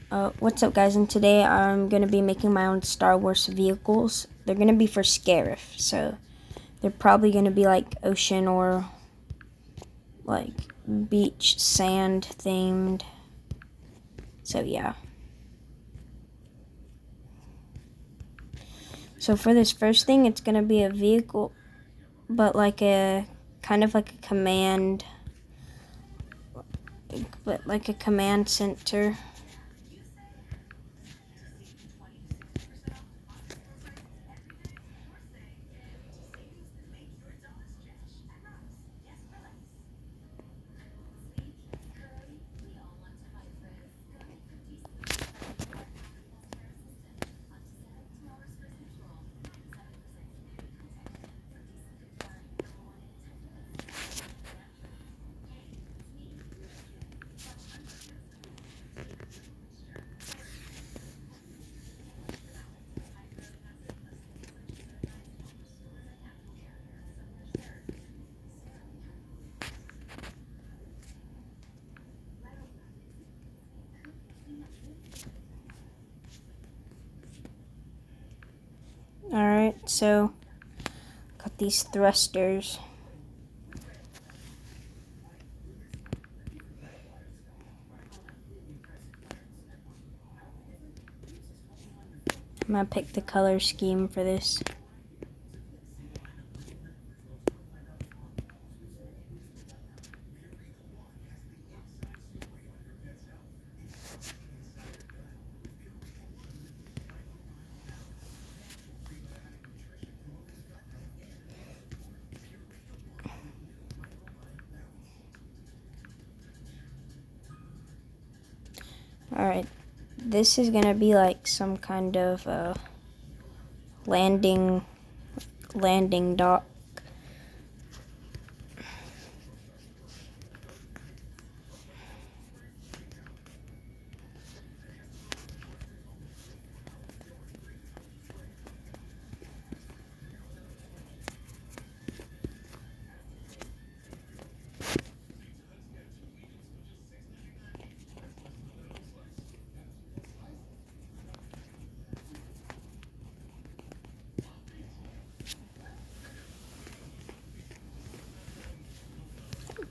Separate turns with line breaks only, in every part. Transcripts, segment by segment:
What's up, guys? And today I'm gonna be making my own Star Wars vehicles. They're gonna be for Scarif, so they're probably gonna be like ocean or like beach sand themed. So yeah. So for this first thing, it's gonna be a vehicle, but like a kind of like a command, but like a command center. Alright, so got these thrusters. I'm gonna pick the color scheme for this. Alright, this is gonna be like some kind of landing dock.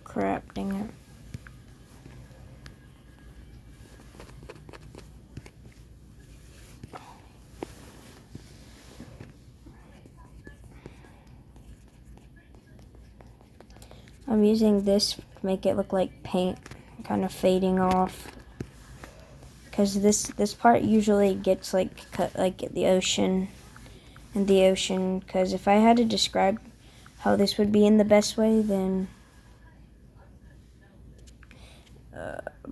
Crap, dang it. I'm using this to make it look like paint, kind of fading off. Because this part usually gets like cut like the ocean, because if I had to describe how this would be in the best way, then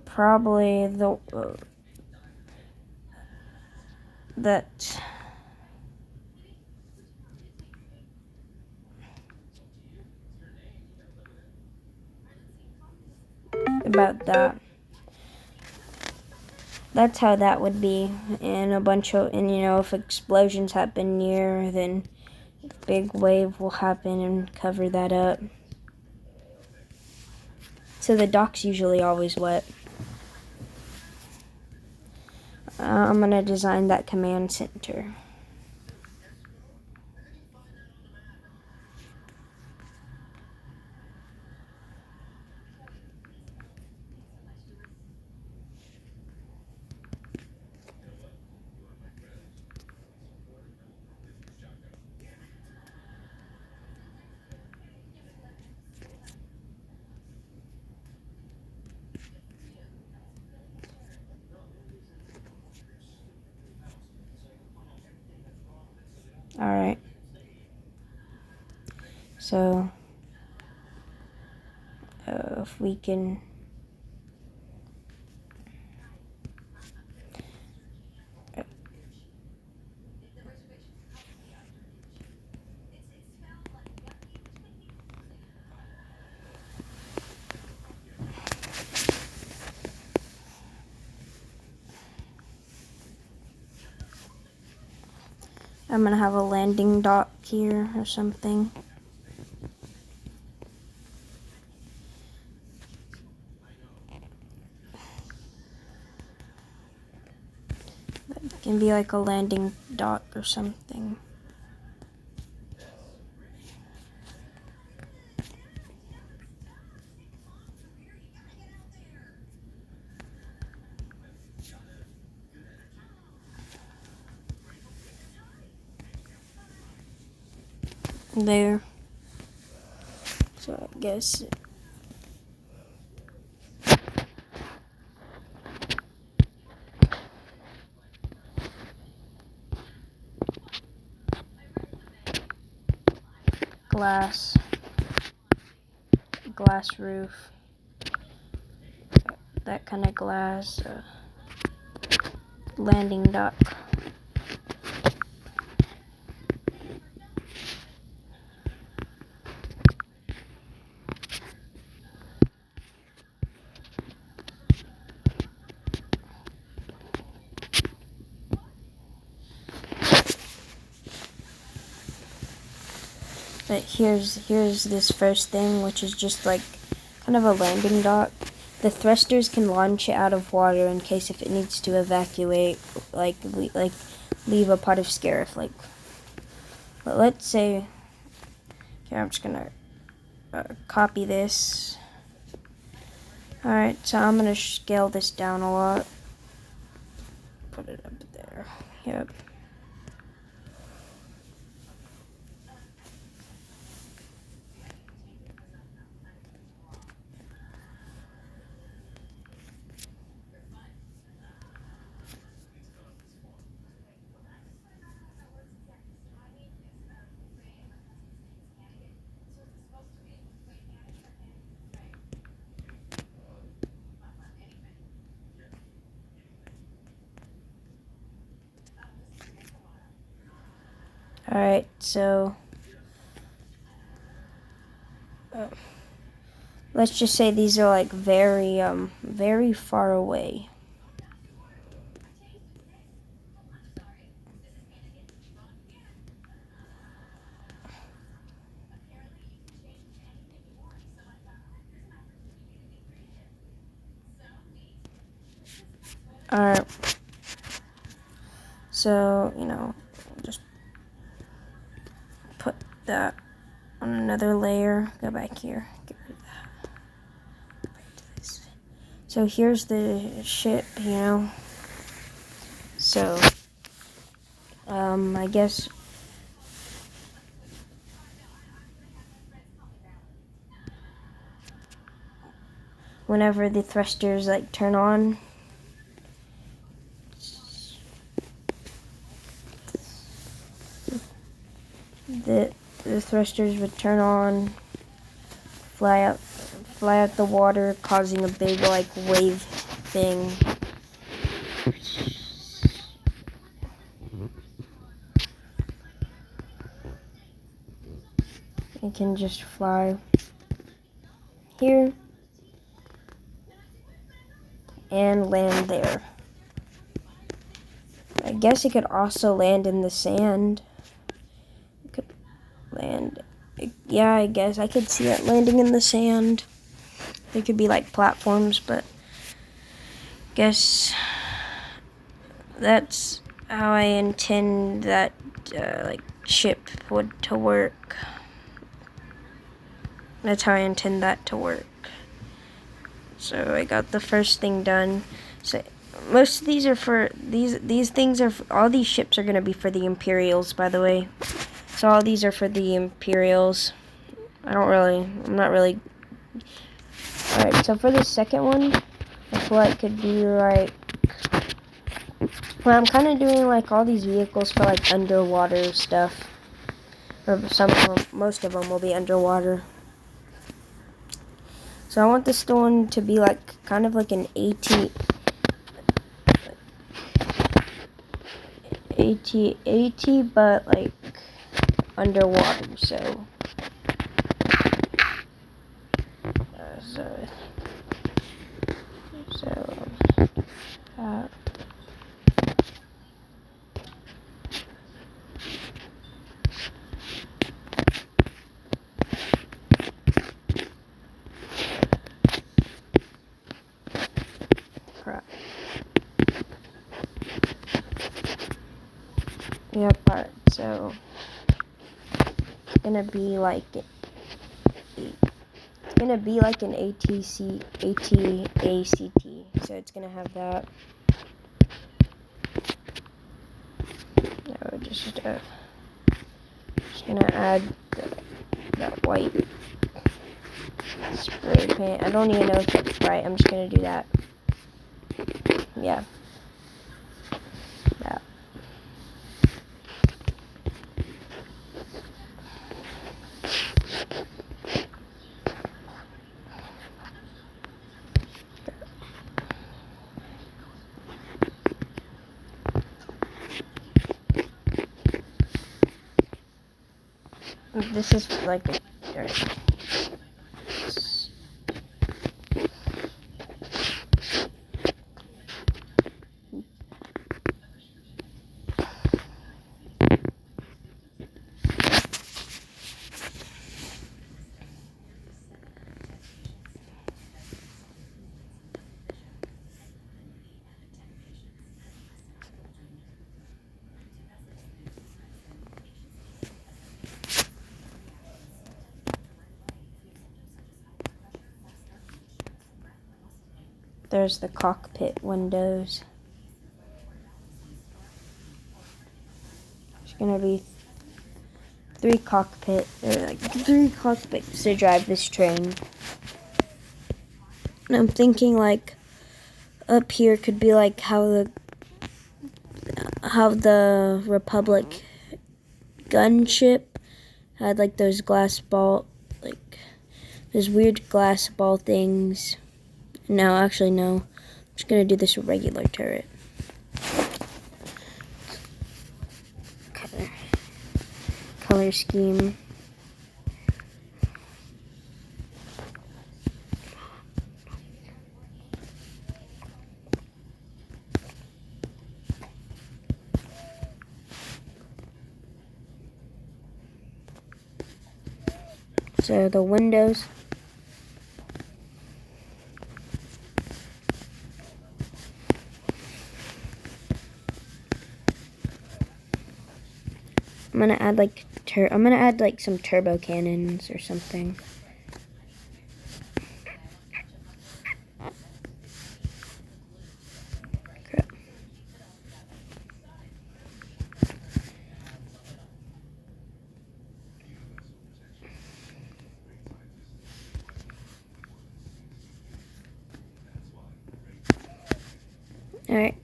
probably that about that. That's how that would be, and you know, if explosions happen near, then a big wave will happen and cover that up. So the dock's usually always wet. I'm gonna design that command center. Alright. So, if we can... I'm gonna have a landing dock here or something. Can be like a landing dock or something. There. So I guess glass roof, that kind of glass, landing dock. But here's this first thing, which is just like kind of a landing dock. The thrusters can launch it out of water in case if it needs to evacuate, like leave a pot of scarif. Like, but let's say, here I'm just gonna copy this. All right, so I'm gonna scale this down a lot. Put it up there. Yep. Alright, so let's just say these are like very far away. Alright, so, you know, just put that on another layer. Go back here. Get rid of that. Back to this. So here's the ship, you know. So, I guess whenever the thrusters like turn on, the thrusters would turn on, fly out the water, causing a big like wave thing. It can just fly here and land there. I guess it could also land in the sand. It could land, yeah, I guess I could see it landing in the sand. They could be like platforms, but I guess that's how I intend that like ship to work. That's how I intend that to work. So I got the first thing done. So most of these are for these things are for, all these ships are gonna be for the Imperials, by the way. So all these are for the Imperials. I'm not really. Alright, so for the second one, I feel like could be like, well, I'm kind of doing like all these vehicles for like underwater stuff. Or most of them will be underwater. So I want this one to be like kind of like an AT, but like underwater. So crap. Yep, so it's gonna be like an ATACT. So it's gonna have that. No, just gonna add that white spray paint. I don't even know if it's bright. I'm just gonna do that. Yeah. That. This is like a there's the cockpit windows. There's gonna be three cockpits to drive this train. And I'm thinking like up here could be like how the Republic gunship had like those weird glass ball things. No, actually no. I'm just gonna do this regular turret. Color scheme. So the windows. I'm gonna add like some turbo cannons or something. Crap. Alright.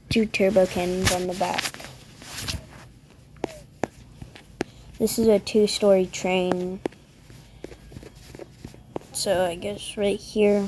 2 turbo cannons on the back. This is a 2-story train. So I guess right here.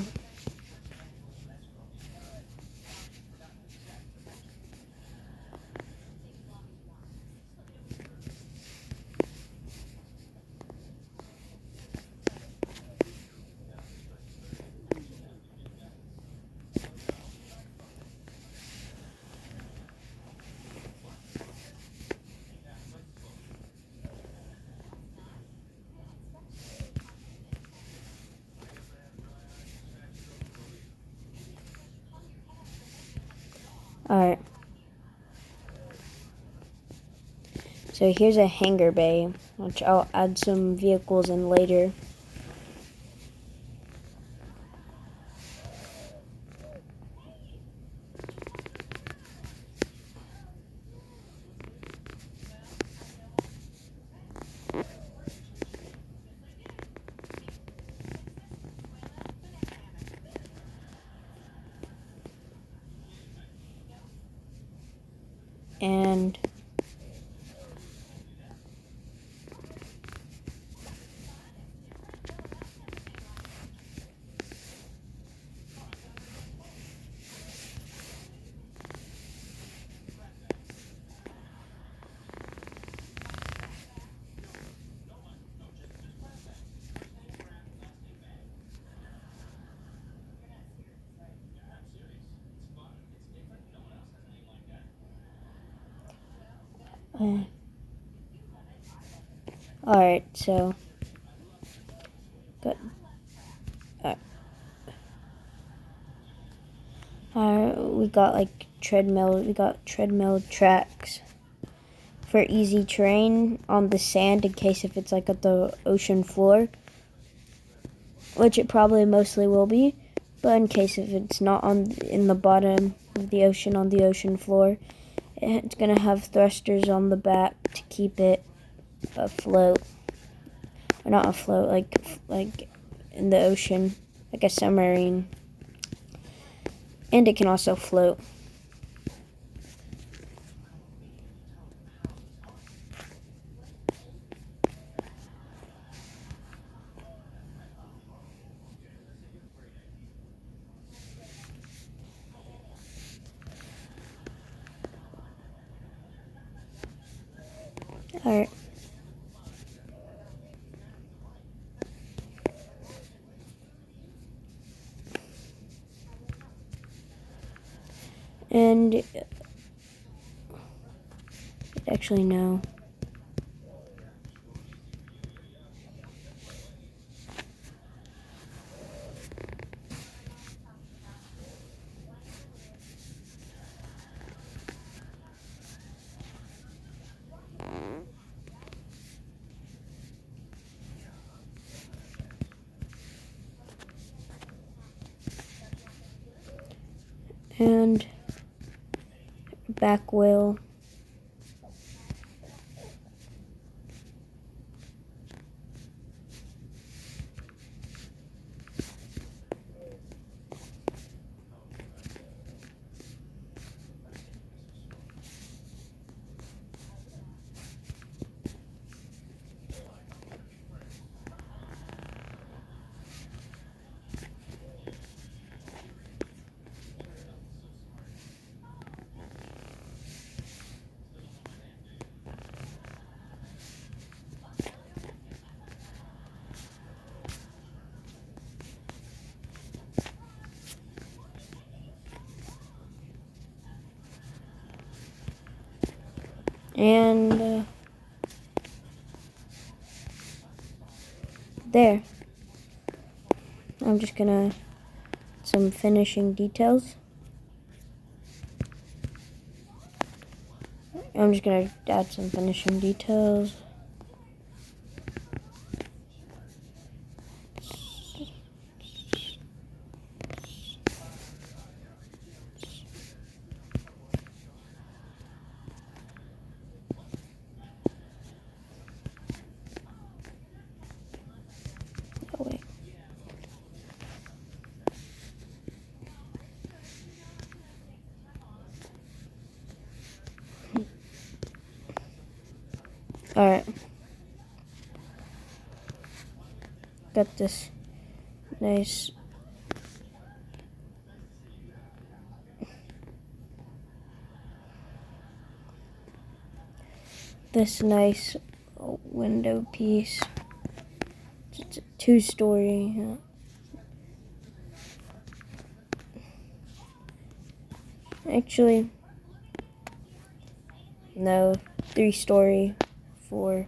Alright. So here's a hangar bay, which I'll add some vehicles in later. And alright, so good. We got treadmill tracks. for easy terrain on the sand in case if it's like at the ocean floor, which it probably mostly will be, but in case if it's not in the bottom of the ocean on the ocean floor, it's gonna have thrusters on the back to keep it afloat, or not afloat, like in the ocean, like a submarine, and it can also float. Alright. And actually no. And back wheel. And there. I'm just gonna some finishing details. I'm just gonna add some finishing details. Oh wait. Alright. Got this nice window piece. It's a 2-story. Actually, no, 3-story for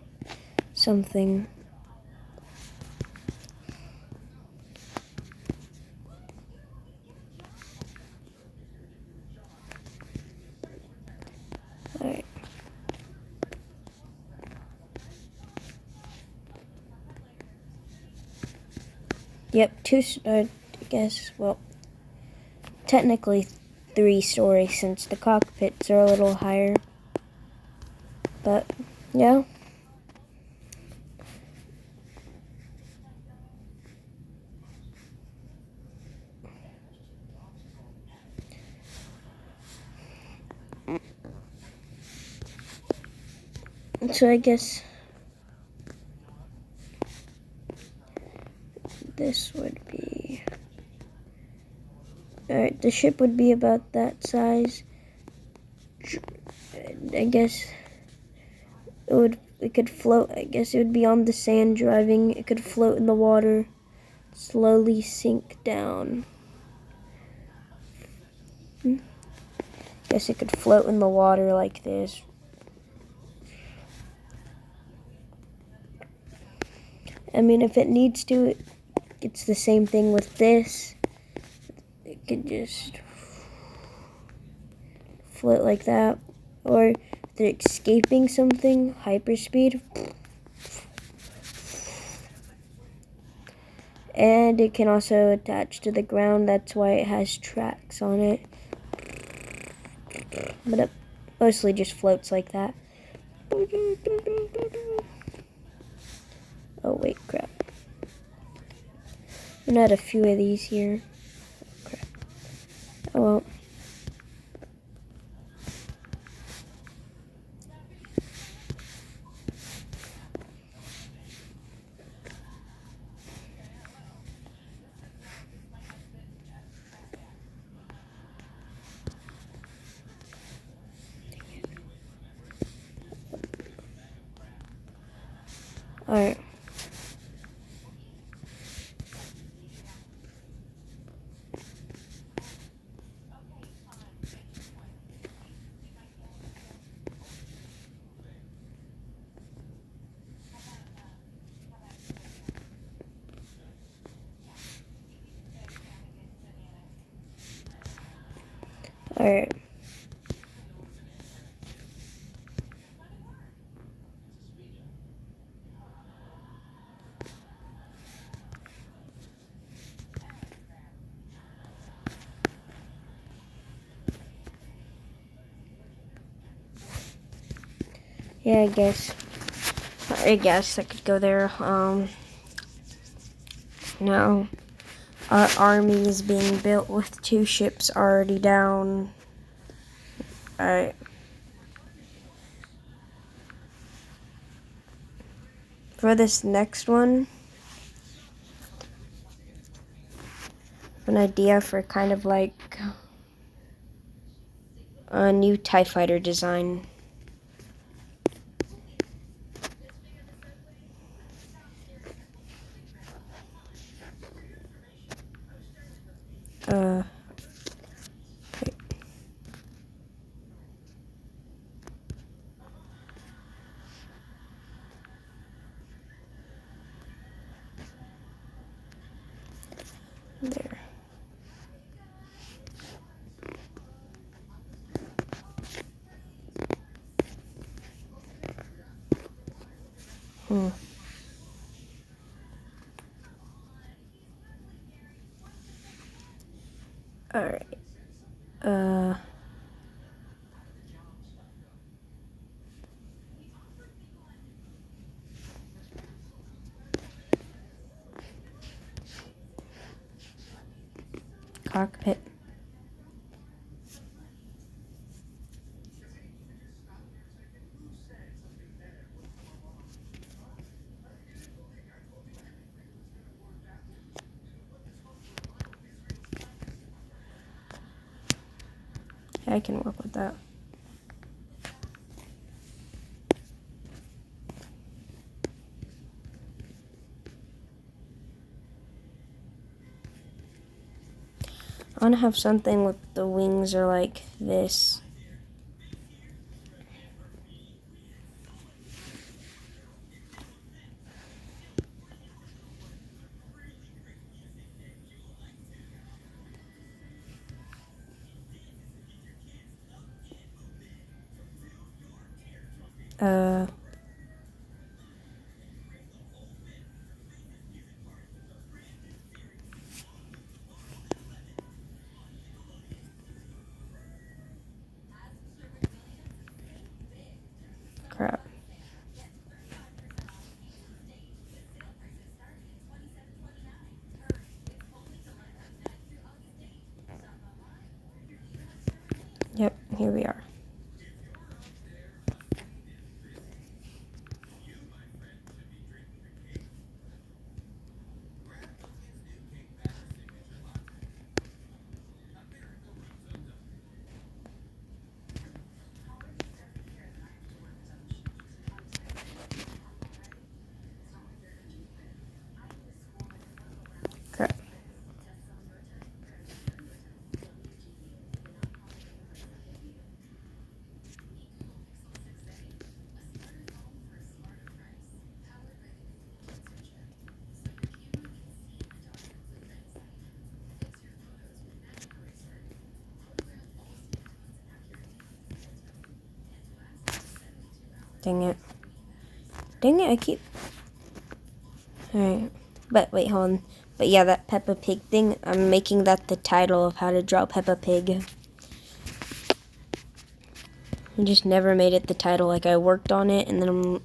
something. Alright. Yep, I guess, well, technically 3-story since the cockpits are a little higher. But, yeah. So I guess this would be... Alright, the ship would be about that size. I guess it could float. I guess it would be on the sand driving. It could float in the water, slowly sink down. Guess it could float in the water like this. I mean, if it needs to, it's the same thing with this. It could just float like that. Or they're escaping something, hyperspeed. And it can also attach to the ground, that's why it has tracks on it. But it mostly just floats like that. Oh wait, crap. I'm gonna add a few of these here. Crap. Oh well. Alright. Alright. Yeah, I guess I could go there. No. Our army is being built with 2 ships already down. Alright. For this next one, an idea for kind of like a new TIE fighter design. Wait. There. Alright. Cockpit. Yeah, I can work with that. I want to have something with the wings are like this. Crap. Yep, here we are. Crap. Dang it. Dang it, I keep... Alright. But wait, hold on. But yeah, that Peppa Pig thing, I'm making that the title of how to draw Peppa Pig. I just never made it the title. Like, I worked on it, and then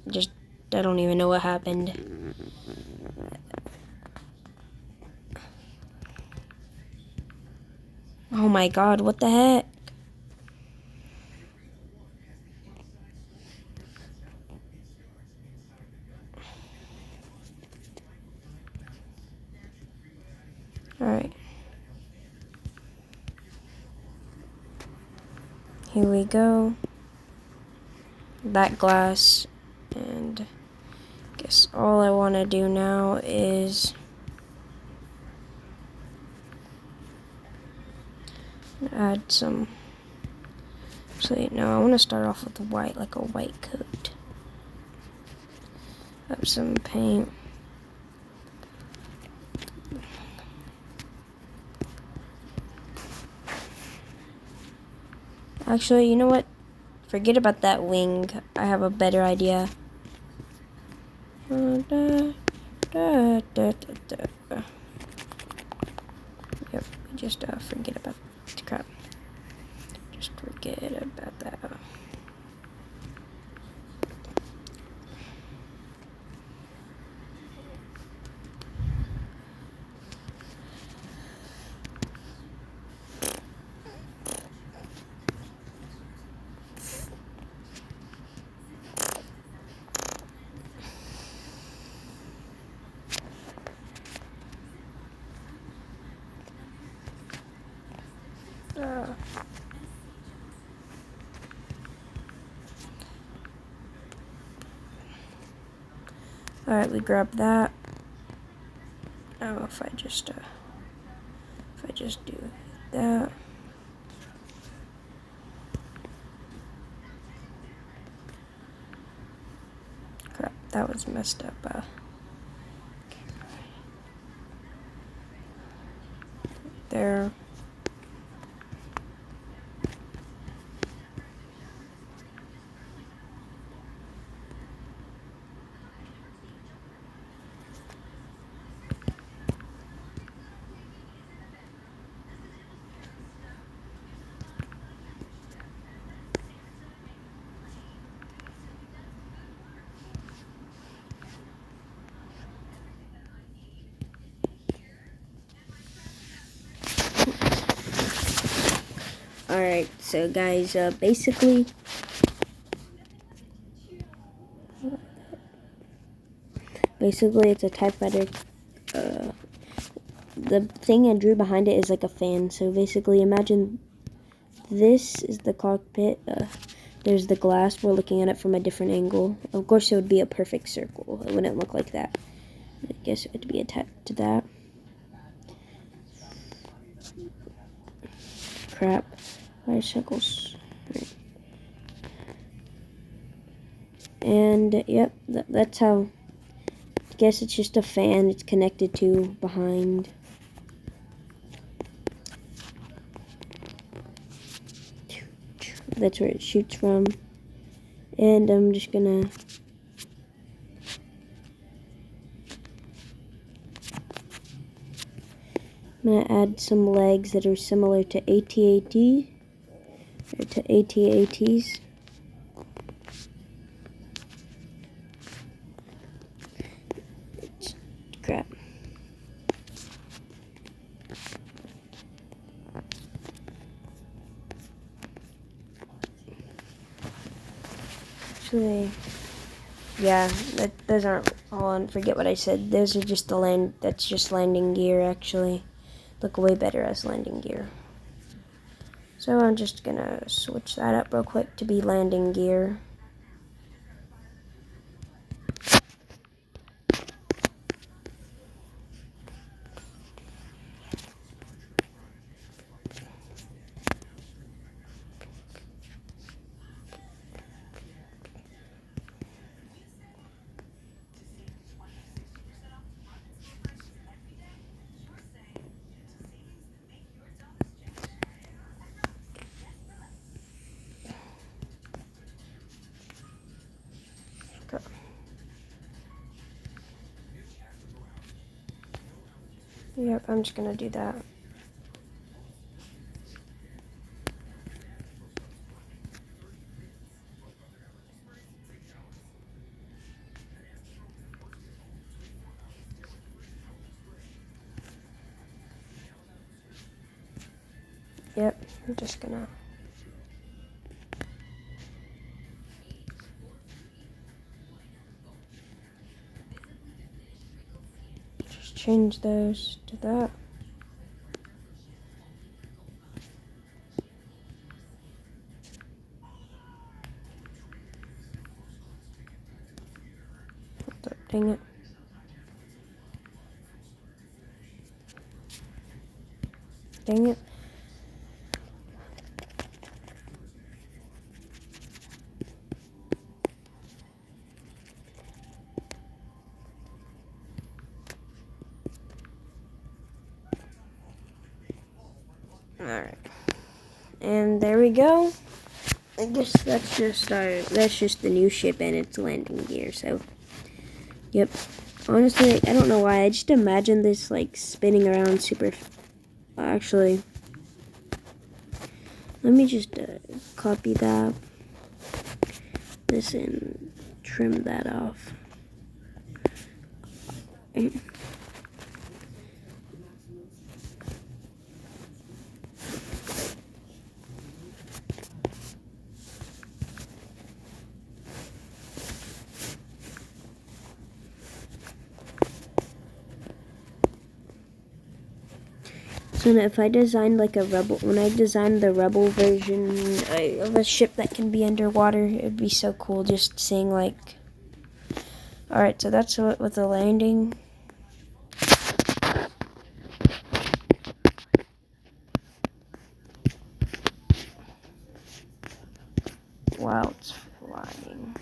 I don't even know what happened. Oh my god, what the heck? Alright. Here we go. That glass. And I guess all I want to do now is add some... Actually, no, I want to start off with white, like a white coat. Have some paint. Actually, you know what? Forget about that wing. I have a better idea. Yep, just forget about the crap. Just forget about that. Alright, we grab that. Oh, if I just do that. Crap, that was messed up. There. Alright, so guys, basically, it's a typewriter. The thing I drew behind it is like a fan. So basically, imagine this is the cockpit. There's the glass. We're looking at it from a different angle. Of course, it would be a perfect circle. It wouldn't look like that. I guess it would be attached to that. Crap. Bicycles. Right. And, yep, that's how... I guess it's just a fan it's connected to behind. That's where it shoots from. And I'm just gonna... I'm gonna add some legs that are similar to AT-AT. Or to AT-ATs. Crap. Actually, yeah, those aren't all on. Forget what I said. Those are just that's just landing gear, actually. Look way better as landing gear. So I'm just gonna switch that up real quick to be landing gear. Yep, I'm just gonna do that. Yep, I'm just gonna. Just change those to that. Dang it. Dang it. Alright. And there we go. I guess that's just the new ship and its landing gear, so yep. Honestly, I don't know why. I just imagine this like spinning around super. Actually, let me just copy this and trim that off. So if I designed like when I designed the Rebel version of a ship that can be underwater, it'd be so cool just seeing like. Alright, so that's what with the landing. Wow, it's flying.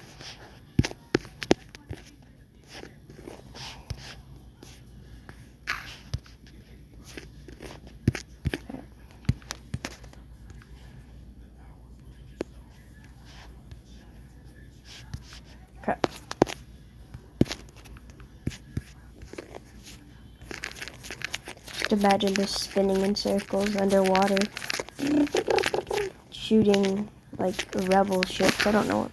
Crap. Just imagine this spinning in circles underwater, shooting like rebel ships. I don't know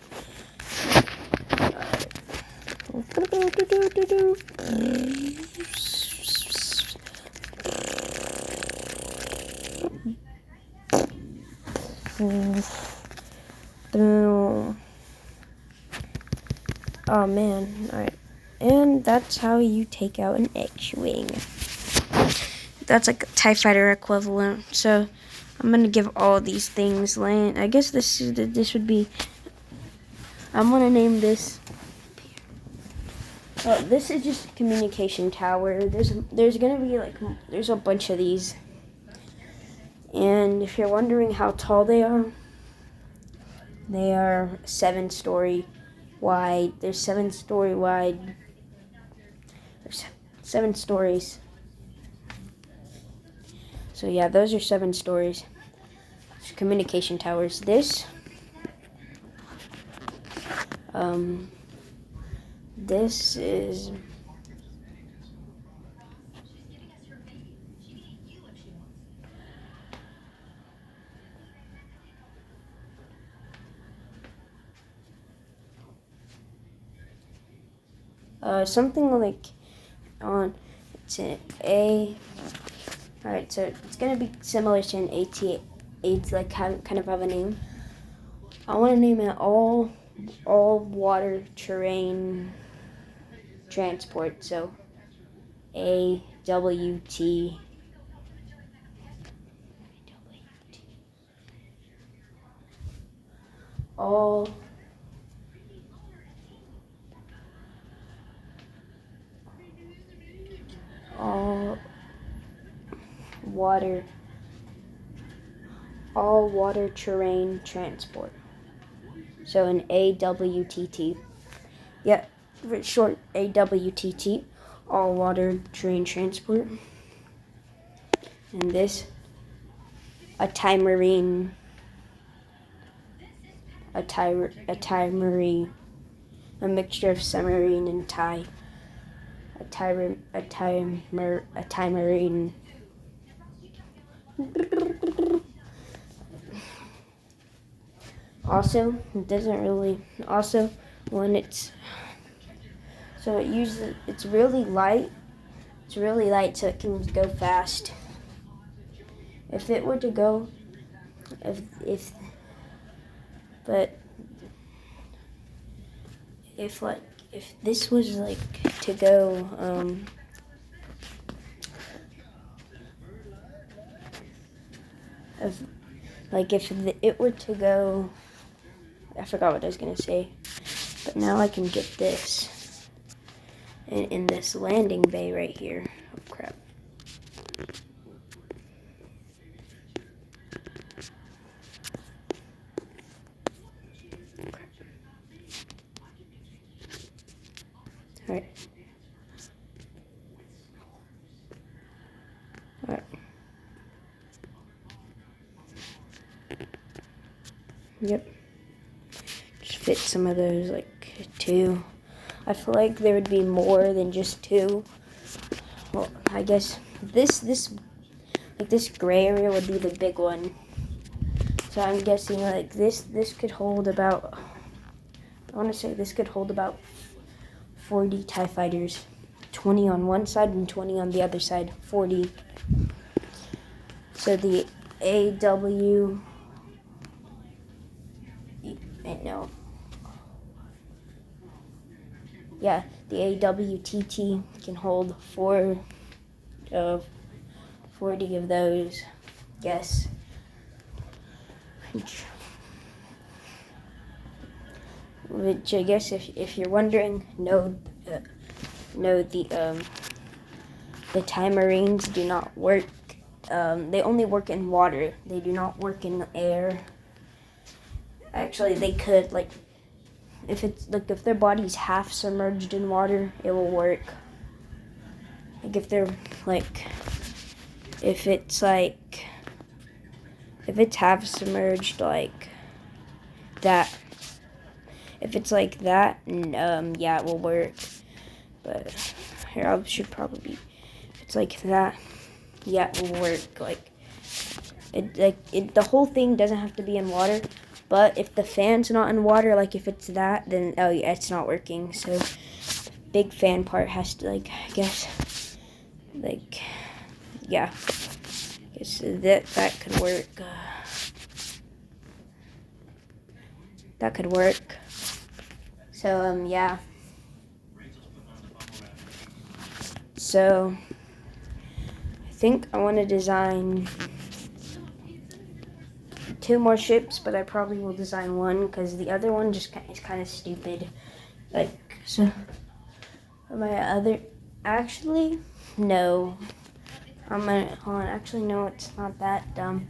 Oh man, alright. And that's how you take out an X-Wing. That's like a TIE Fighter equivalent. So I'm gonna give all these things land. I guess this would be. I'm gonna name this. Oh, this is just a communication tower. There's gonna be like there's a bunch of these. And if you're wondering how tall they are 7-story wide. There's 7-story wide. There's 7 stories. So yeah, those are 7 stories. It's communication towers. This is something like it's an A. Alright, so it's gonna be similar to an AT. It's like kind of have a name. I want to name it all water terrain transport. So AWT. All water terrain transport. So an AWTT. Yeah, short AWTT. All water terrain transport. And this a TIE Marine. A TIE Marine. A mixture of submarine and TIE. timer. Also, it doesn't really. Also, when it's it's really light. It's really light, so it can go fast. If it were to go, if this was like to go, if it were to go, I forgot what I was gonna say, but now I can get this in this landing bay right here. Oh crap. Alright. Alright. Yep. Just fit some of those, like, 2. I feel like there would be more than just 2. Well, I guess this gray area would be the big one. So I'm guessing, like, this could hold about, I want to say this could hold about 40 TIE fighters. 20 on one side and 20 on the other side. 40. So the AW... No. Yeah, the AWTT can hold 40 of those. Yes. Which I guess if you're wondering, no, the Timerines do not work. They only work in water. They do not work in air. Actually, they could, like, if their body's half submerged in water, it will work. Like if they're like, if it's half submerged like that. If it's like that, yeah, it will work. But here, I should probably, if it's like that, yeah, it will work. Like, the whole thing doesn't have to be in water. But if the fan's not in water, like if it's that, then, oh yeah, it's not working. So the big fan part has to, like, I guess, like, yeah. I guess that could work. That could work. So, yeah. So, I think I want to design 2 more ships, but I probably will design 1 because the other one just is kind of stupid. Like, so actually, no. Hold on, actually, no, it's not that dumb.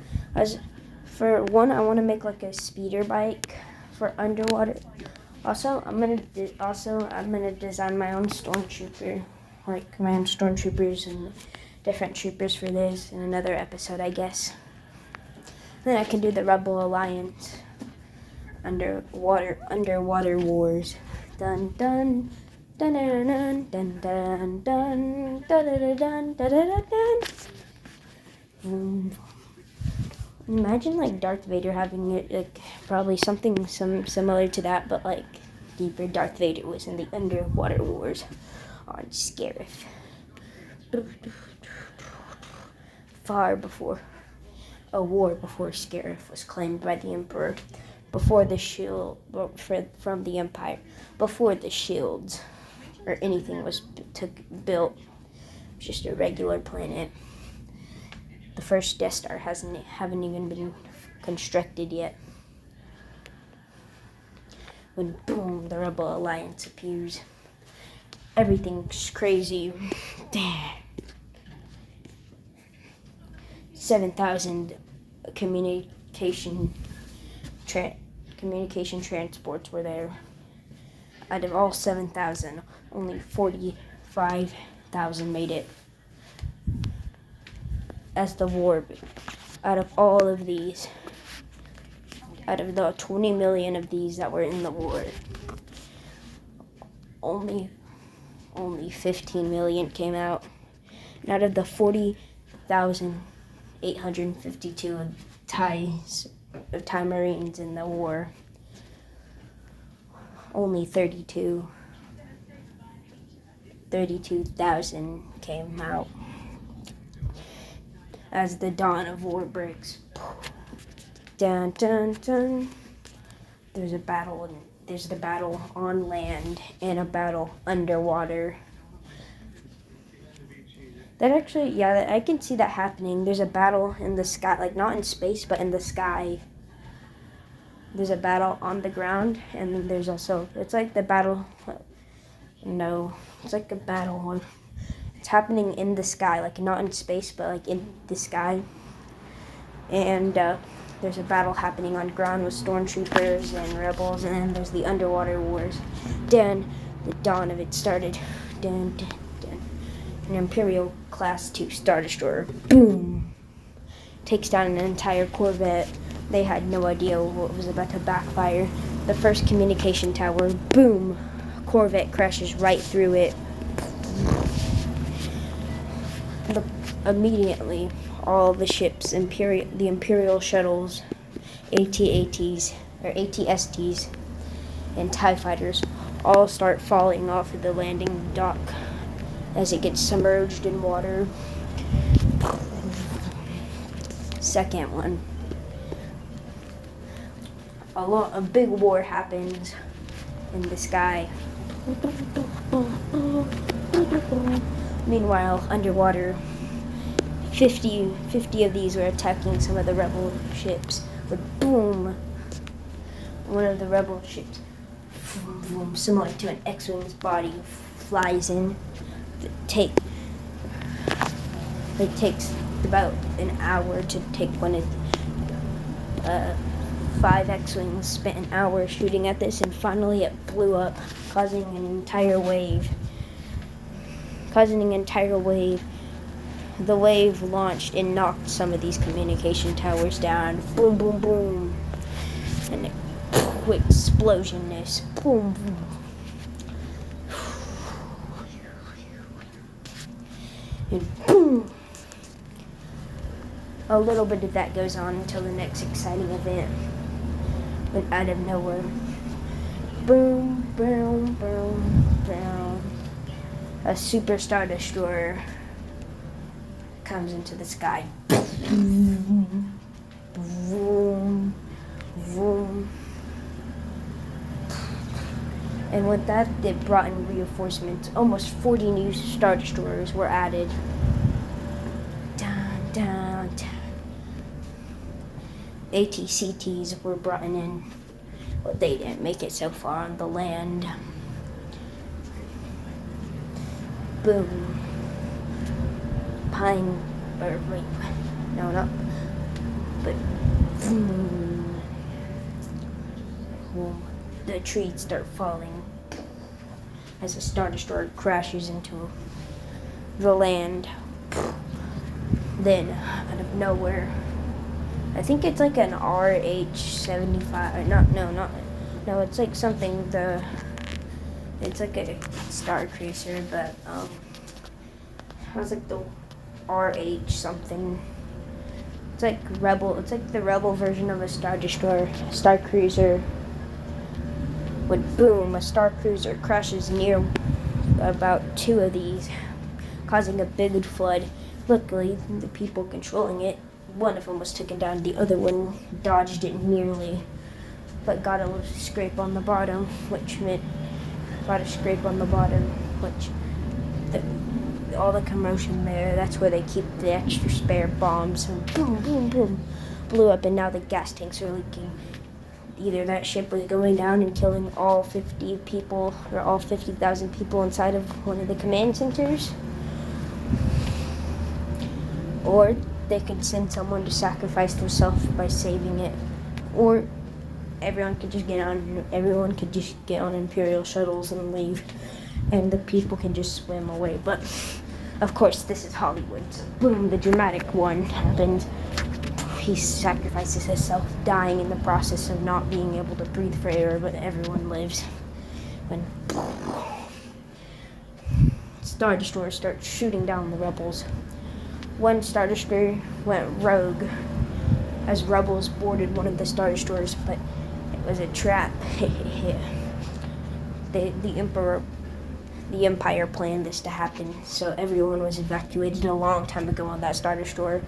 For 1, I want to make like a speeder bike for underwater. Also, I'm gonna design my own stormtrooper, like my own stormtroopers and different troopers for this in another episode, I guess. Then I can do the Rebel Alliance underwater wars. Dun dun dun dun dun dun dun dun dun dun dun dun. Imagine like Darth Vader having it, like probably something similar to that, but like deeper. Darth Vader was in the underwater wars on Scarif. Far before. A war before Scarif was claimed by the Emperor, before the shield from the Empire, before the shields or anything was built. Just a regular planet. The first Death Star haven't even been constructed yet. When boom, the Rebel Alliance appears. Everything's crazy. 7,000 communication transports were there. Out of all 7,000, only 45,000 made it. As the war, out of all of these, out of the 20 million of these that were in the war, only only 15 million came out. And out of the 40,852 Thai Marines in the war, only 32,000 came out. As the dawn of war breaks, dun dun dun. There's the battle on land and a battle underwater. That actually, yeah, I can see that happening. There's a battle in the sky, like not in space, but in the sky. There's a battle on the ground, and then there's also, it's like the battle, no, it's like a battle one. It's happening in the sky, like not in space, but like in the sky. And there's a battle happening on ground with stormtroopers and rebels, and then there's the underwater wars. Then the dawn of it started. Dun, dun, dun. An Imperial Class 2 Star Destroyer, boom, takes down an entire corvette. They had no idea what was about to backfire. The first communication tower, boom, corvette crashes right through it. Immediately, all the ships, the Imperial shuttles, ATSTs, and TIE fighters all start falling off of the landing dock as it gets submerged in water. Second one. A big war happens in the sky. Meanwhile, underwater, 50 of these were attacking some of the rebel ships. But boom, one of the rebel ships, similar to an X-Wing's body, flies in. It takes about an hour to take one of 5 X-Wings spent an hour shooting at this, and finally it blew up, causing an entire wave. The wave launched and knocked some of these communication towers down. Boom, boom, boom. And a quick explosionness. Boom, boom. And boom. A little bit of that goes on until the next exciting event. But out of nowhere, boom, boom, boom, boom, a Super Star Destroyer comes into the sky. Vroom, vroom, vroom. And with that, it brought in reinforcements. Almost 40 new Star Destroyers were added. Dun, dun, dun. ATCTs were brought in, but they didn't make it so far on the land. Boom. Boom. The trees start falling as a Star Destroyer crashes into the land. Then, out of nowhere, I think it's like an RH-75. No, it's like something. It's like a Star Cruiser, but it was like the RH something. It's like Rebel. It's like the Rebel version of a Star Destroyer, Star Cruiser. But boom, a Star Cruiser crashes near about 2 of these, causing a big flood. Luckily, the people controlling it, one of them was taken down. The other one dodged it nearly, but got a scrape on the bottom, which all the commotion there, that's where they keep the extra spare bombs. And boom, boom, boom, blew up, and now the gas tanks are leaking. Either that ship was going down and killing all 50 people, or all 50,000 people inside of one of the command centers, or they could send someone to sacrifice themselves by saving it, or everyone could just get on Imperial shuttles and leave, and the people can just swim away. But of course, this is Hollywood, so boom, the dramatic one happens. He sacrifices himself, dying in the process of not being able to breathe for air, but everyone lives. Star Destroyers start shooting down the rebels. One Star Destroyer went rogue as rebels boarded one of the Star Destroyers, but it was a trap. The Empire planned this to happen, so everyone was evacuated a long time ago on that Star Destroyer.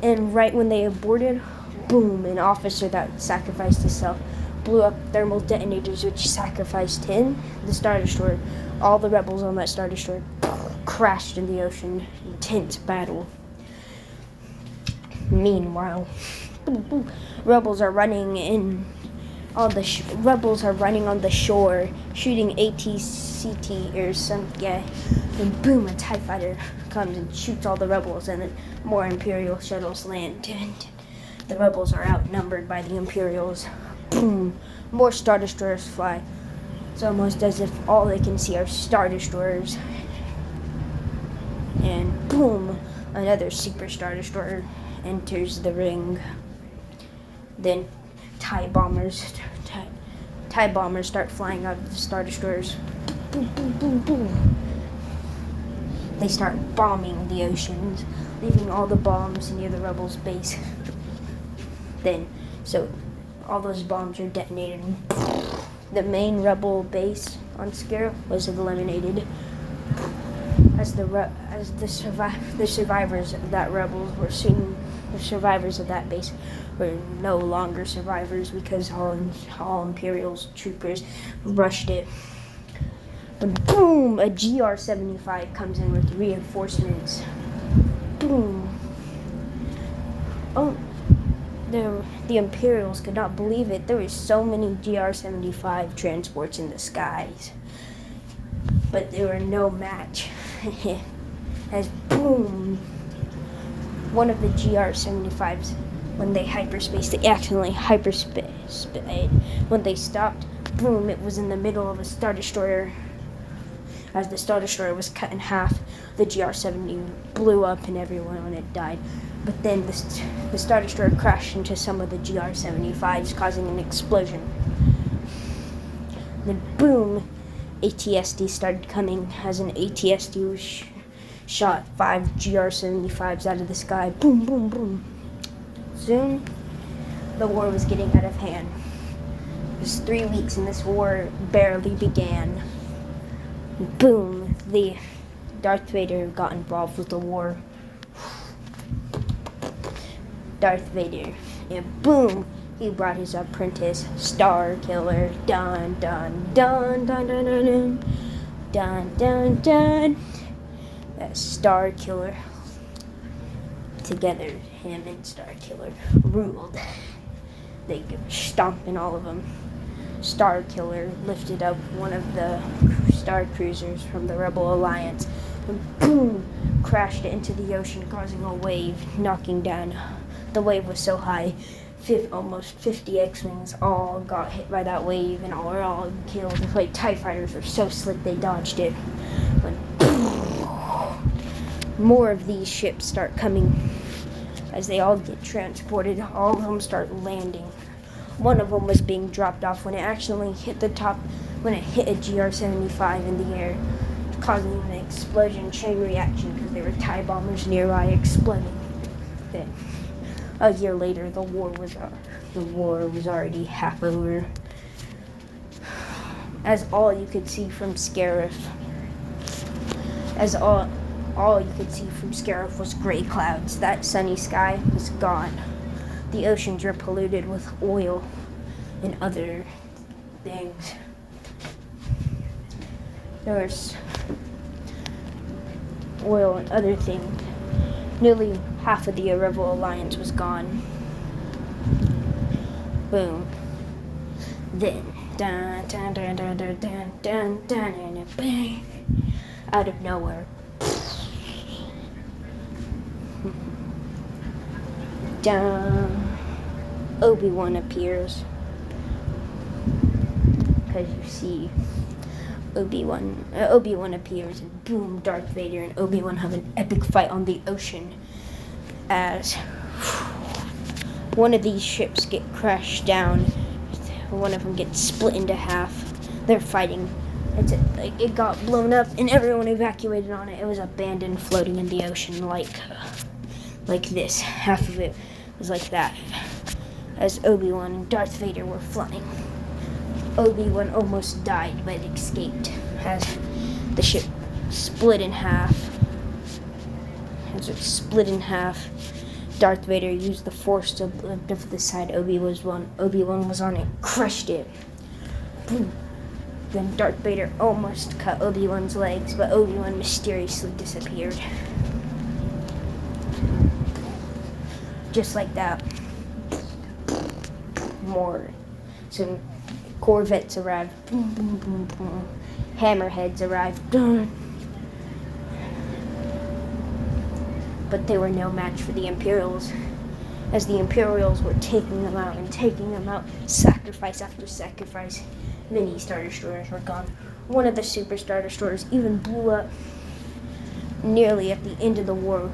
And right when they aborted, boom, an officer that sacrificed himself blew up thermal detonators, which sacrificed him, the Star Destroyer. All the rebels on that Star Destroyer crashed in the ocean. Intense battle. Meanwhile, rebels are running on the shore, shooting AT-CT or some guy. And boom, a TIE fighter comes and shoots all the rebels, and then more Imperial shuttles land. And the rebels are outnumbered by the Imperials. Boom, more Star Destroyers fly. It's almost as if all they can see are Star Destroyers. And boom, another Super Star Destroyer enters the ring. Then TIE bombers start flying out of the Star Destroyers. Boom, boom, boom, boom. They start bombing the oceans, leaving all the bombs near the rebels' base. So all those bombs are detonated. The main rebel base on Scarif was eliminated. As the survivors of that rebels were soon, the survivors of that base were no longer survivors because all Imperial's troopers rushed it. But boom, a GR-75 comes in with reinforcements. Boom. Oh, the Imperials could not believe it. There were so many GR-75 transports in the skies. But they were no match. As boom, one of the GR-75s, when they accidentally hypersped. When they stopped, boom, it was in the middle of a Star Destroyer. As the Star Destroyer was cut in half, the GR-70 blew up and everyone on it died. But then the Star Destroyer crashed into some of the GR-75s, causing an explosion. Then boom, AT-ST started coming as an AT-ST shot 5 GR-75s out of the sky. Boom, boom, boom. Soon, the war was getting out of hand. It was 3 weeks and this war barely began. Boom, the Darth Vader got involved with the war. Darth Vader, and boom, he brought his apprentice, Star Killer. Dun, dun, dun, dun, dun, dun, dun, dun, dun, dun. That Star Killer. Together, him and Star Killer ruled. They were stomping all of them. Star Killer lifted up one of the Star Cruisers from the Rebel Alliance and boom, crashed it into the ocean, causing a wave, knocking down. The wave was so high, almost 50 X-Wings all got hit by that wave and were all killed. Like TIE fighters were so slick they dodged it. But more of these ships start coming as they all get transported. All of them start landing. One of them was being dropped off when it actually hit the top, when it hit a GR-75 in the air, causing an explosion chain reaction because there were TIE bombers nearby exploding. Then, a year later, the war was already half over. As all you could see from Scarif, was gray clouds. That sunny sky was gone. The oceans were polluted with oil and other things. There was oil and other things. Nearly half of the Rebel Alliance was gone. Boom. Then, dun dun dun dun dun dun dun dun and bang, out of nowhere. Dun. Obi-Wan appears. Because you see, Obi-Wan appears, and boom, Darth Vader and Obi-Wan have an epic fight on the ocean as one of these ships get crashed down. One of them gets split into half. They're fighting. It got blown up and everyone evacuated on it. It was abandoned, floating in the ocean like this. Half of it was like that. As Obi-Wan and Darth Vader were flying. Obi-Wan almost died, but escaped as the ship split in half. As it split in half, Darth Vader used the Force to lift off the side Obi-Wan was on it, crushed it. Boom. Then Darth Vader almost cut Obi-Wan's legs, but Obi-Wan mysteriously disappeared. Just like that. More. Some Corvettes arrived. Boom, boom, boom, boom. Hammerheads arrived. But they were no match for the Imperials, as the Imperials were taking them out, sacrifice after sacrifice. Many Star Destroyers were gone. One of the Super Star Destroyers even blew up nearly at the end of the war.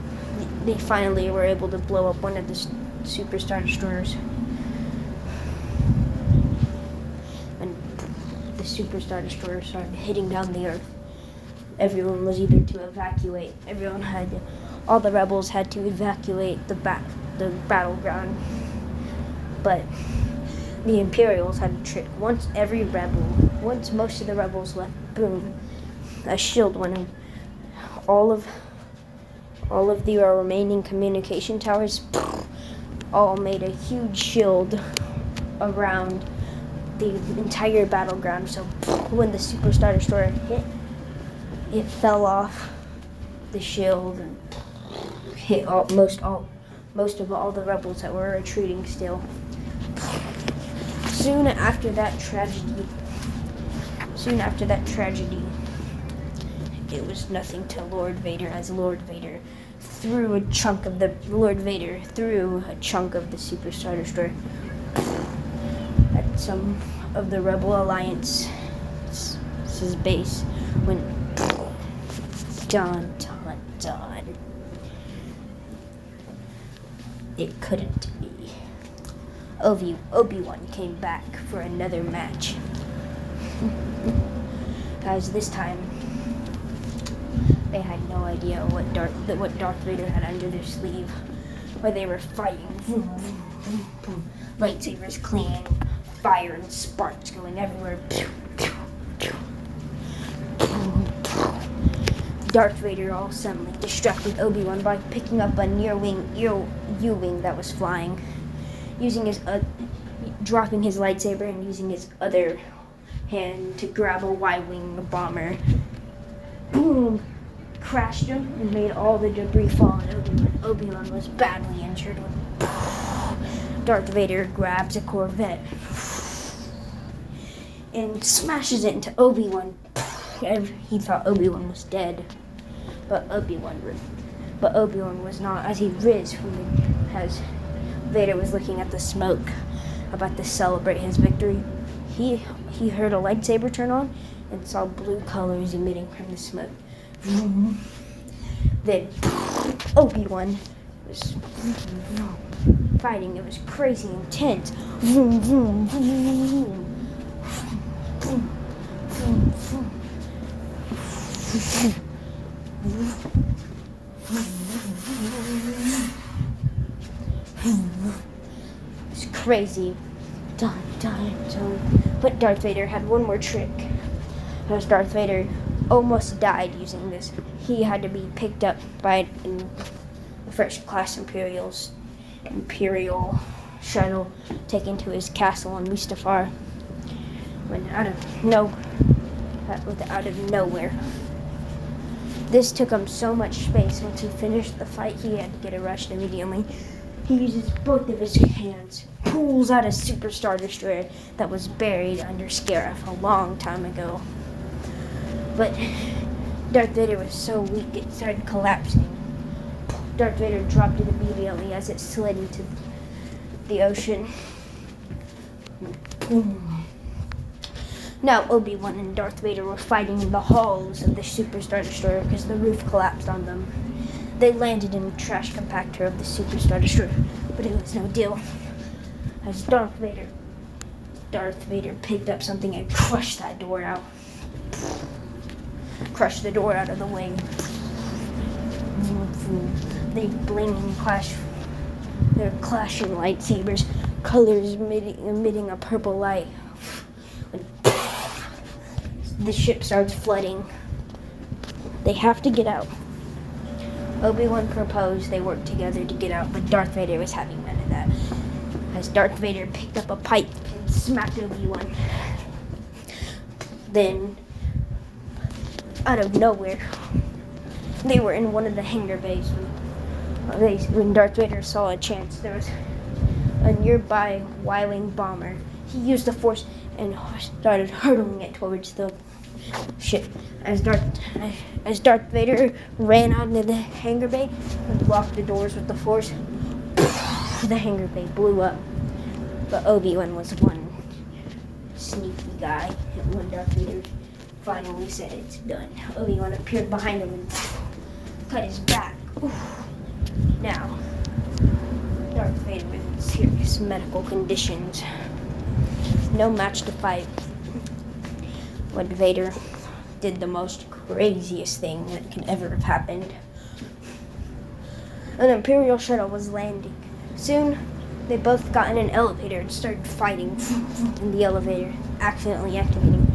They finally were able to blow up one of the Super Star Destroyers. And the Super Star Destroyer started hitting down the Earth. Everyone was eager to evacuate. All the rebels had to evacuate the battleground. But the Imperials had a trick. Once most of the rebels left, boom, a shield went in. All of the remaining communication towers all made a huge shield around the entire battleground. So when the Super Star Destroyer hit, it fell off the shield and hit most of all the rebels that were retreating still. Soon after that tragedy, it was nothing to Lord Vader, as Lord Vader threw a chunk of the Super Star Destroyer at some of the Rebel Alliance's base when done. It couldn't be. Obi-Wan came back for another match. As this time, they had no idea what Darth Vader had under their sleeve, where they were fighting. Vroom, vroom, vroom, vroom. Lightsabers clanging, fire and sparks going everywhere. Darth Vader all suddenly distracted Obi-Wan by picking up a U-wing that was flying, dropping his lightsaber and using his other hand to grab a Y-wing bomber. Boom! Crashed him and made all the debris fall on Obi-Wan. Obi-Wan was badly injured. Darth Vader grabs a Corvette and smashes it into Obi-Wan. He thought Obi-Wan was dead, but Obi-Wan was not. As he as Vader was looking at the smoke, about to celebrate his victory, he heard a lightsaber turn on and saw blue colors emitting from the smoke. Then Obi-Wan was fighting. It was crazy intense. Vroom, vroom, vroom, vroom. Vroom, vroom, vroom. It's crazy. Dun. But Darth Vader had one more trick. As Darth Vader almost died using this, he had to be picked up by the first-class Imperial shuttle, taken to his castle in Mustafar. When out of nowhere. This took him so much space. Once he finished the fight, he had to get rushed immediately. He uses both of his hands, pulls out a Super Star Destroyer that was buried under Scarif a long time ago. But Darth Vader was so weak it started collapsing. Darth Vader dropped it immediately as it slid into the ocean. Now Obi-Wan and Darth Vader were fighting in the halls of the Super Star Destroyer because the roof collapsed on them. They landed in the trash compactor of the Super Star Destroyer, but it was no deal. As Darth Vader picked up something and crushed that door out. crush the door out of the way. They bling and clash. They're clashing lightsabers, colors emitting a purple light. The ship starts flooding. They have to get out. Obi-Wan proposed they work together to get out, but Darth Vader was having none of that. As Darth Vader picked up a pipe and smacked Obi-Wan. Then, out of nowhere, they were in one of the hangar bays. When Darth Vader saw a chance, there was a nearby Y-wing bomber. He used the Force and started hurtling it towards the ship. As Darth Vader ran out into the hangar bay and locked the doors with the Force, the hangar bay blew up. But Obi-Wan was one sneaky guy, and when Darth Vader finally said it's done, Obi-Wan appeared behind him and cut his back. Now, Darth Vader was in serious medical conditions. No match to fight. When Vader did the most craziest thing that can ever have happened. An Imperial shuttle was landing. Soon, they both got in an elevator and started fighting in the elevator, accidentally activating.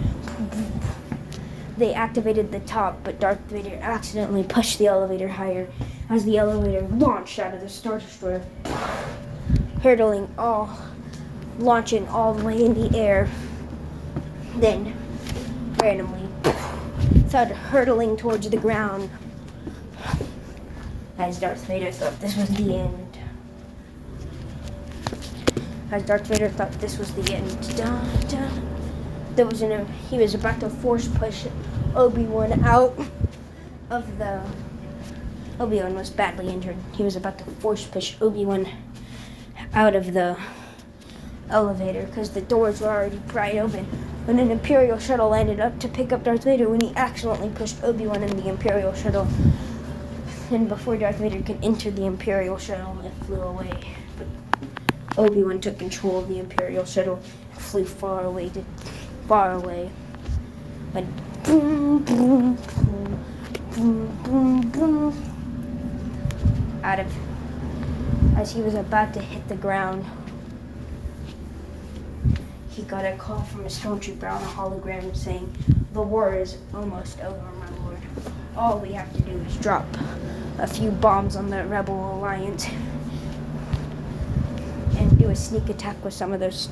They activated the top, but Darth Vader accidentally pushed the elevator higher as the elevator launched out of the Star Destroyer, launching all the way in the air. Then, randomly, started hurtling towards the ground as Darth Vader thought this was the end. He was about to force push Obi-Wan out of the... Obi-Wan was badly injured. He was about to force push Obi-Wan out of the elevator because the doors were already pried open. When an Imperial shuttle landed up to pick up Darth Vader, when he accidentally pushed Obi-Wan in the Imperial shuttle. And before Darth Vader could enter the Imperial shuttle, it flew away. But Obi-Wan took control of the Imperial shuttle and flew far away. Went boom, boom, boom, boom, boom, boom. As he was about to hit the ground, he got a call from a stormtrooper on a hologram saying, "The war is almost over, my lord. All we have to do is drop a few bombs on the Rebel Alliance and do a sneak attack with some of those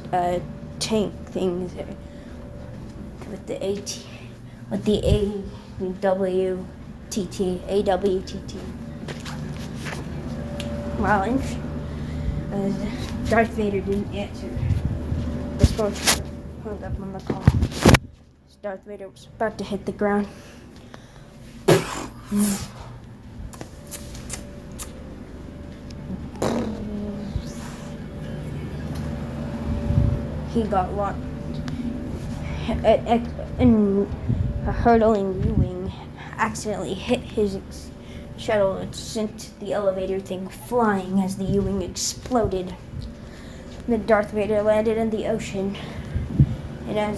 tank things with the AWTT. Well, Darth Vader didn't answer. The stormtrooper hung up on the call. Darth Vader was about to hit the ground. He got locked. And a hurtling U-wing accidentally hit his shuttle and sent the elevator thing flying as the U-wing exploded. Then Darth Vader landed in the ocean, and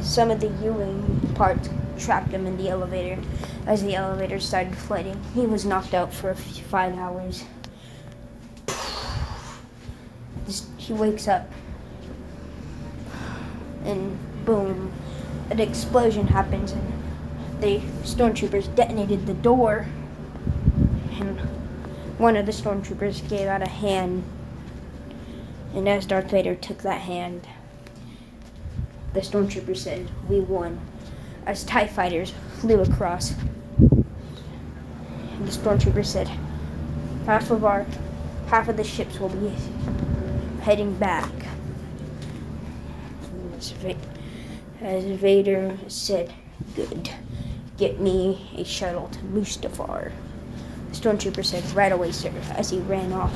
some of the U-wing parts trapped him in the elevator. As the elevator started flooding, he was knocked out for 5 hours. He wakes up, and boom, an explosion happens, and the stormtroopers detonated the door, and one of the stormtroopers gave out a hand, and as Darth Vader took that hand, the stormtrooper said, "We won." As TIE fighters flew across, the stormtrooper said, half of the ships will be heading back. As Vader said, "Good. Get me a shuttle to Mustafar." The stormtrooper said, "Right away, sir," as he ran off.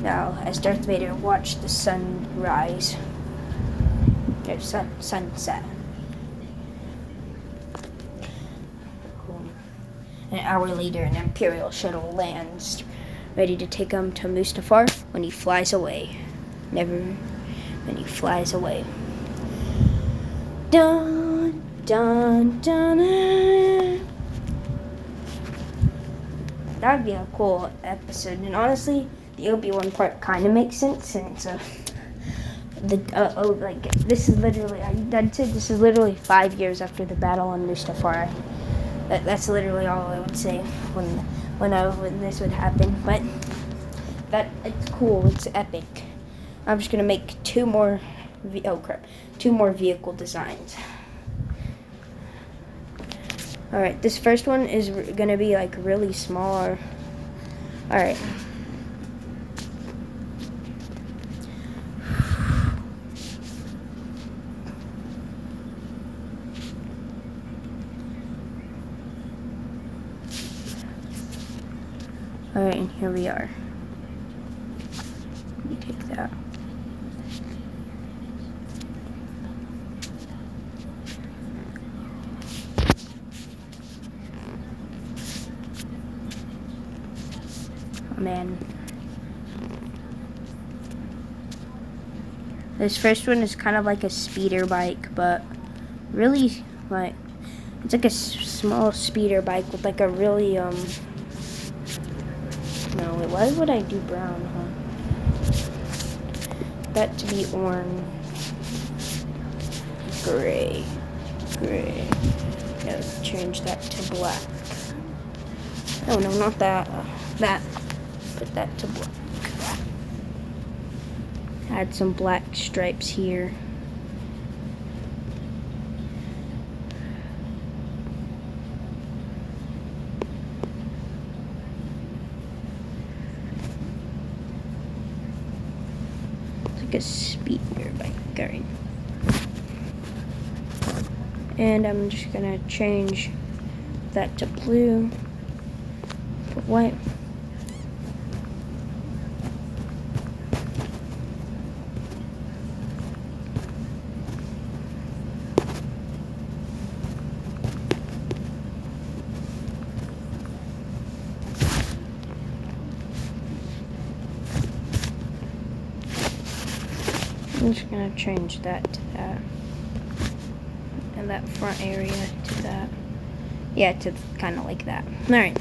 Now, as Darth Vader watched the sunset. An hour later, an Imperial shuttle lands, ready to take him to Mustafar when he flies away. When he flies away. Dun, dun, dun, dun. That would be a cool episode. And honestly, the Obi-Wan part kind of makes sense since like this is literally I'd say this is literally 5 years after the battle on Mustafar. That's literally all I would say when this would happen. But that it's cool. It's epic. I'm just gonna make two more vehicle designs. All right, this first one is gonna be like really small. All right. Alright, and here we are. Let me take that. Oh man. This first one is kind of like a speeder bike, but really, like, it's like a small speeder bike with like a really, no, wait, why would I do brown, huh? That to be orange. Gray. No, change that to black. Oh no, not that. That. Put that to black. Add some black stripes here. It's like a speeder bike. Alright. And I'm just gonna change that to blue. Put white. I'm just gonna change that to that. And that front area to that. Yeah, to kind of like that. Alright.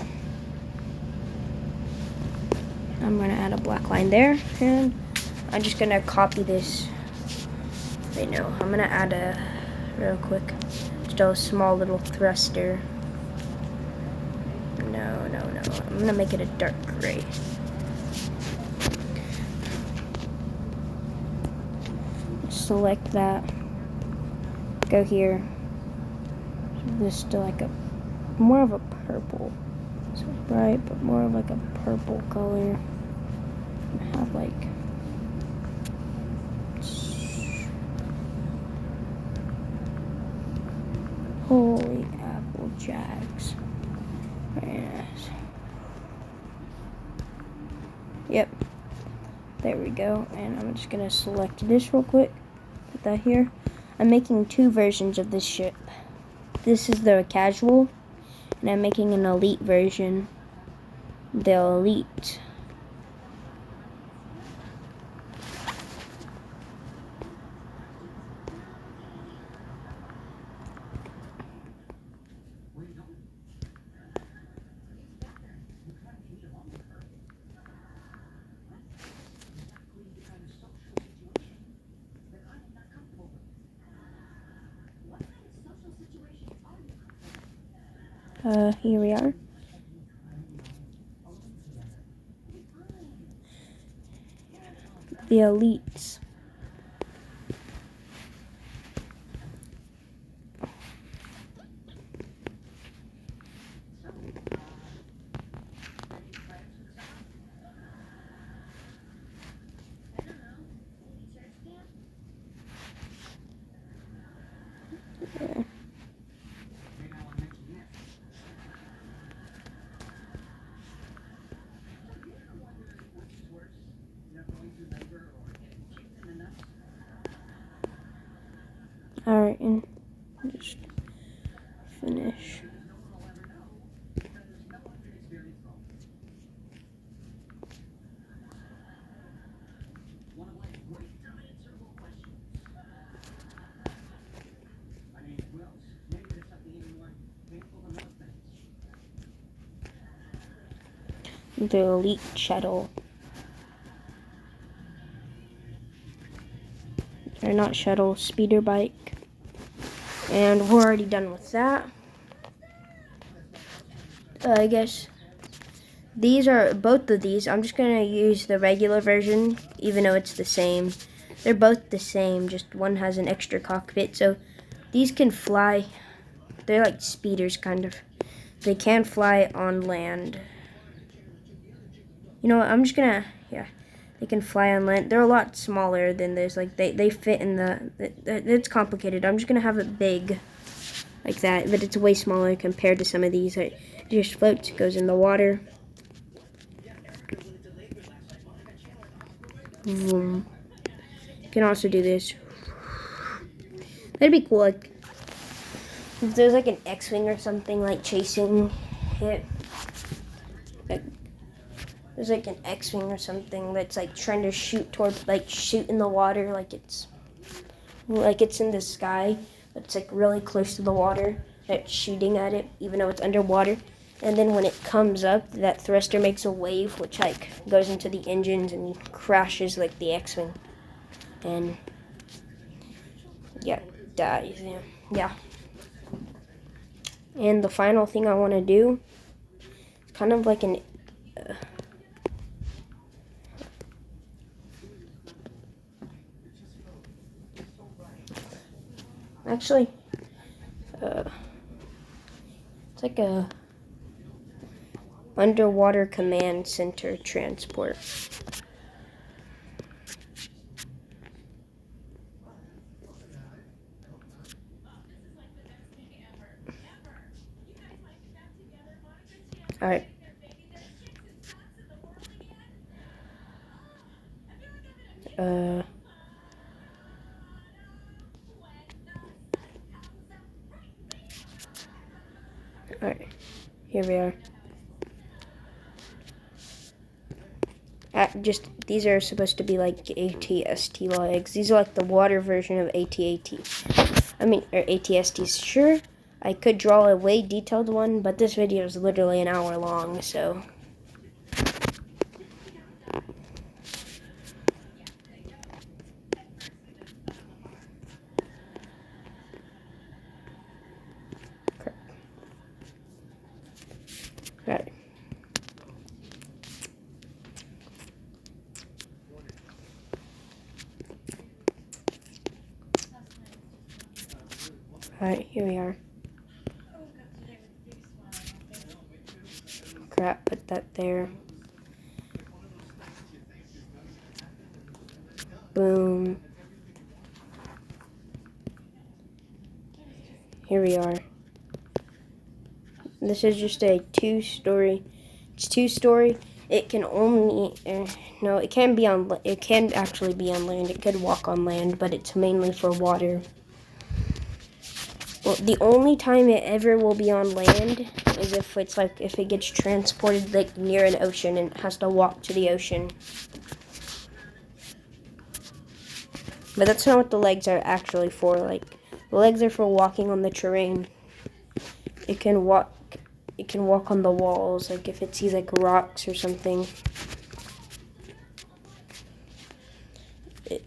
I'm gonna add a black line there, and I'm just gonna copy this. Wait, no, I'm gonna add a, real quick, just a small little thruster. No, I'm gonna make it a dark gray. Select that, go here, this to like a, more of a purple, so bright, but more of like a purple color. I have like, holy apple jacks. Yes. Yep. There we go. And I'm just gonna select this real quick. Put that here. I'm making two versions of this ship. This is the casual, and I'm making an elite version. The elite. Here we are. The elites. Yeah. Alright, and just finish. The Elite Shuttle. Or not shuttle, speeder bike. And we're already done with that. I guess these are, both of these, I'm just going to use the regular version, even though it's the same. They're both the same, just one has an extra cockpit. So these can fly. They're like speeders, kind of. They can fly on land. You know what, I'm just going to, yeah. They can fly on land. They're a lot smaller than this. Like, they fit in it's complicated. I'm just going to have it big like that. But it's way smaller compared to some of these. It just floats, goes in the water. Vroom. You can also do this. That'd be cool, like, if there's like an X-Wing or something, like, chasing it. Like, there's like an X-Wing or something that's like trying to shoot toward, like, shoot in the water, like it's in the sky, but it's like really close to the water. It's shooting at it, even though it's underwater. And then when it comes up, that thruster makes a wave, which like goes into the engines and crashes like the X-Wing. And yeah, dies. Yeah. And the final thing I want to do is kind of like an actually, it's like a underwater command center transport. Alright. Alright, here we are. These are supposed to be like ATST legs. These are like the water version of AT-AT. Or ATSTs. Sure, I could draw a way detailed one, but this video is literally an hour long, so. Right. Alright, here we are. Crap, put that there. Boom. Here we are. This is just a two-story. It's two-story. It can only no. It can be on. It can actually be on land. It could walk on land, but it's mainly for water. Well, the only time it ever will be on land is if it gets transported like near an ocean and it has to walk to the ocean. But that's not what the legs are actually for. Like, the legs are for walking on the terrain. It can walk on the walls, like if it sees like rocks or something.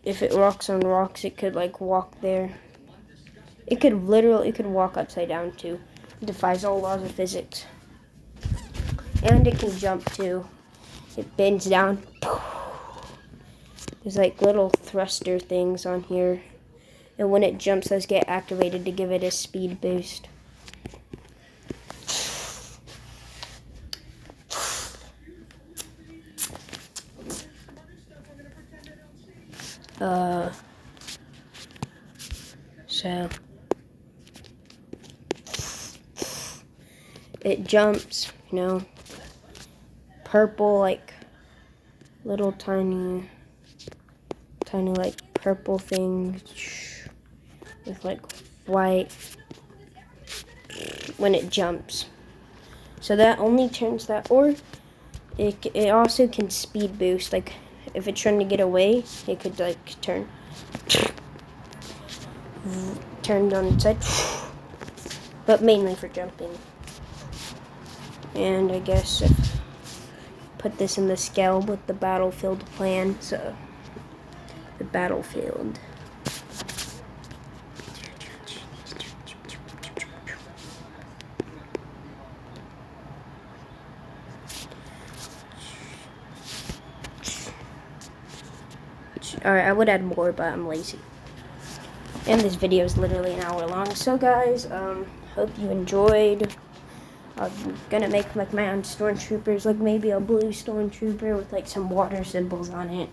If it walks on rocks, it could like walk there. It could walk upside down too. It defies all laws of physics. And it can jump too. It bends down. There's like little thruster things on here. And when it jumps, those get activated to give it a speed boost. So it jumps, purple, like little tiny like purple things with like white when it jumps. So that only turns that, or it also can speed boost, like if it's trying to get away, it could like turn on its side, but mainly for jumping. And I guess if put this in the scale with the battlefield plan. So the battlefield. Alright, I would add more, but I'm lazy. And this video is literally an hour long. So guys, hope you enjoyed. I'm gonna make like my own stormtroopers, like maybe a blue stormtrooper with like some water symbols on it.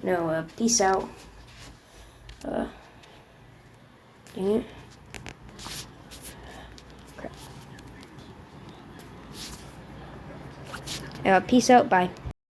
You know, peace out. Dang it. Crap. Peace out, bye.